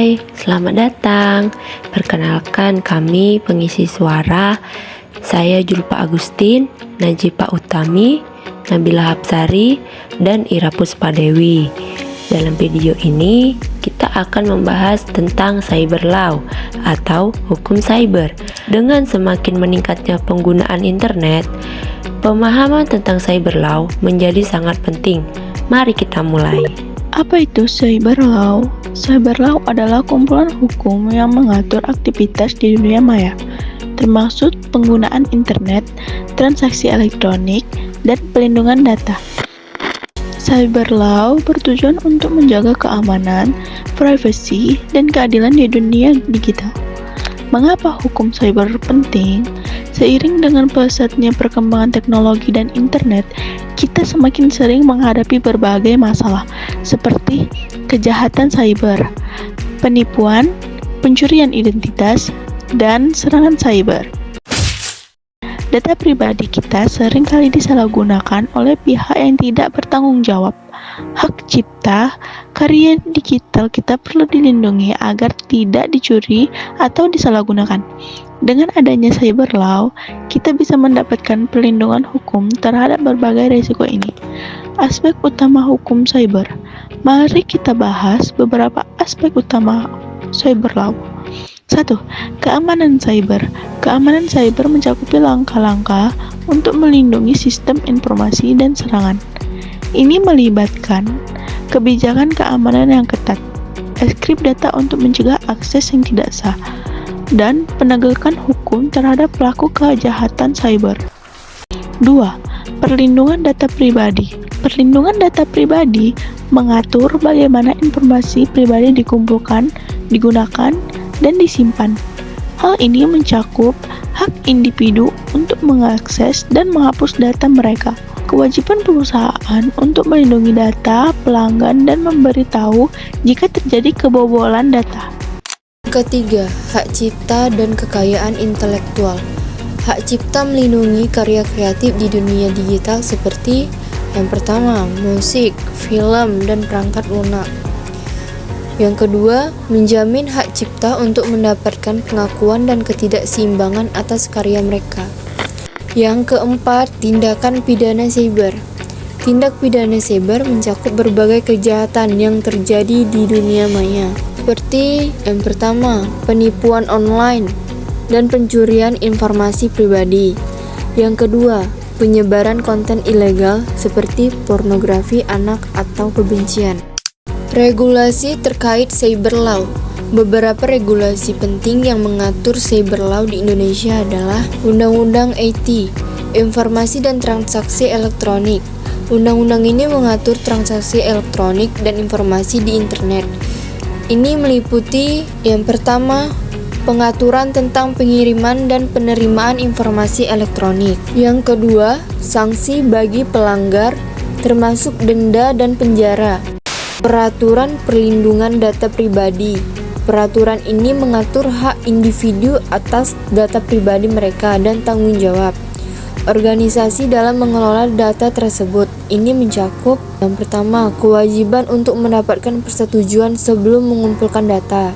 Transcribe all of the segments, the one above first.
Hai, selamat datang. Perkenalkan kami pengisi suara. Saya Julpa Agustin, Najipa Utami, Nabila Hapsari, dan Ira Puspadewi. Dalam video ini, kita akan membahas tentang cyber law atau hukum cyber. Dengan semakin meningkatnya penggunaan internet, pemahaman tentang cyber law menjadi sangat penting. Mari kita mulai. Apa itu cyber law? Cyber law adalah kumpulan hukum yang mengatur aktivitas di dunia maya, termasuk penggunaan internet, transaksi elektronik, dan pelindungan data. Cyber law bertujuan untuk menjaga keamanan, privasi, dan keadilan di dunia digital. Mengapa hukum cyber penting? Seiring dengan pesatnya perkembangan teknologi dan internet, kita semakin sering menghadapi berbagai masalah seperti kejahatan cyber, penipuan, pencurian identitas, dan serangan cyber. Data pribadi kita seringkali disalahgunakan oleh pihak yang tidak bertanggung jawab. Hak cipta, karya digital kita perlu dilindungi agar tidak dicuri atau disalahgunakan. Dengan adanya cyber law, kita bisa mendapatkan perlindungan hukum terhadap berbagai risiko ini. Aspek utama hukum cyber. Mari kita bahas beberapa aspek utama cyber law. 1. Keamanan cyber. Keamanan cyber mencakupi langkah-langkah untuk melindungi sistem informasi dan serangan. Ini melibatkan kebijakan keamanan yang ketat, enkripsi data untuk mencegah akses yang tidak sah, dan penegakan hukum terhadap pelaku kejahatan cyber. 2. Perlindungan data pribadi. Perlindungan data pribadi mengatur bagaimana informasi pribadi dikumpulkan, digunakan, dan disimpan. Hal ini mencakup hak individu untuk mengakses dan menghapus data mereka. Kewajiban perusahaan untuk melindungi data pelanggan dan memberitahu jika terjadi kebobolan data. Ketiga, hak cipta dan kekayaan intelektual. Hak cipta melindungi karya kreatif di dunia digital seperti yang pertama, musik, film, dan perangkat lunak. Yang kedua, menjamin hak cipta untuk mendapatkan pengakuan dan ketidakseimbangan atas karya mereka. Yang keempat, tindakan pidana cyber. Tindak pidana cyber mencakup berbagai kejahatan yang terjadi di dunia maya, seperti yang pertama, penipuan online dan pencurian informasi pribadi. Yang kedua, penyebaran konten ilegal seperti pornografi anak atau kebencian. Regulasi terkait cyber law. Beberapa regulasi penting yang mengatur cyber law di Indonesia adalah Undang-Undang IT, Informasi dan Transaksi Elektronik. Undang-undang ini mengatur transaksi elektronik dan informasi di internet. Ini meliputi yang pertama, pengaturan tentang pengiriman dan penerimaan informasi elektronik. Yang kedua, sanksi bagi pelanggar, termasuk denda dan penjara. Peraturan perlindungan data pribadi. Peraturan ini mengatur hak individu atas data pribadi mereka dan tanggung jawab organisasi dalam mengelola data tersebut. Ini mencakup yang pertama, kewajiban untuk mendapatkan persetujuan sebelum mengumpulkan data.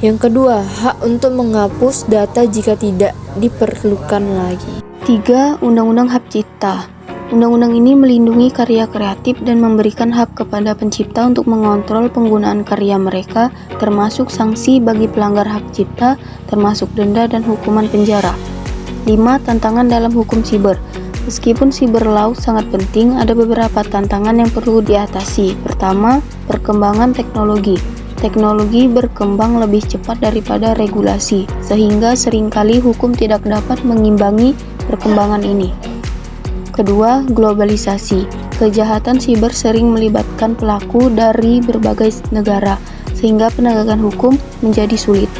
Yang kedua, hak untuk menghapus data jika tidak diperlukan lagi. 3. Undang-Undang Hak Cipta. Undang-undang ini melindungi karya kreatif dan memberikan hak kepada pencipta untuk mengontrol penggunaan karya mereka, termasuk sanksi bagi pelanggar hak cipta, termasuk denda dan hukuman penjara. 5. Tantangan dalam hukum siber. Meskipun cyber law sangat penting, ada beberapa tantangan yang perlu diatasi. Pertama, perkembangan teknologi. Teknologi berkembang lebih cepat daripada regulasi, sehingga seringkali hukum tidak dapat mengimbangi perkembangan ini. Kedua, globalisasi. Kejahatan siber sering melibatkan pelaku dari berbagai negara, sehingga penegakan hukum menjadi sulit.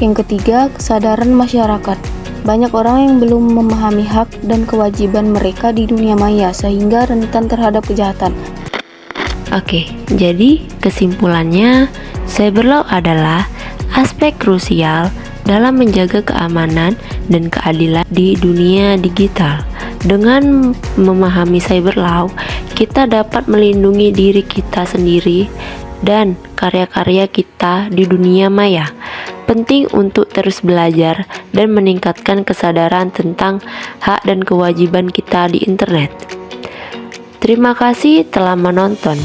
Yang ketiga, kesadaran masyarakat. Banyak orang yang belum memahami hak dan kewajiban mereka di dunia maya, sehingga rentan terhadap kejahatan. Oke, jadi kesimpulannya, cyber law adalah aspek krusial dalam menjaga keamanan dan keadilan di dunia digital. Dengan memahami cyber law, kita dapat melindungi diri kita sendiri dan karya-karya kita di dunia maya. Penting untuk terus belajar dan meningkatkan kesadaran tentang hak dan kewajiban kita di internet. Terima kasih telah menonton.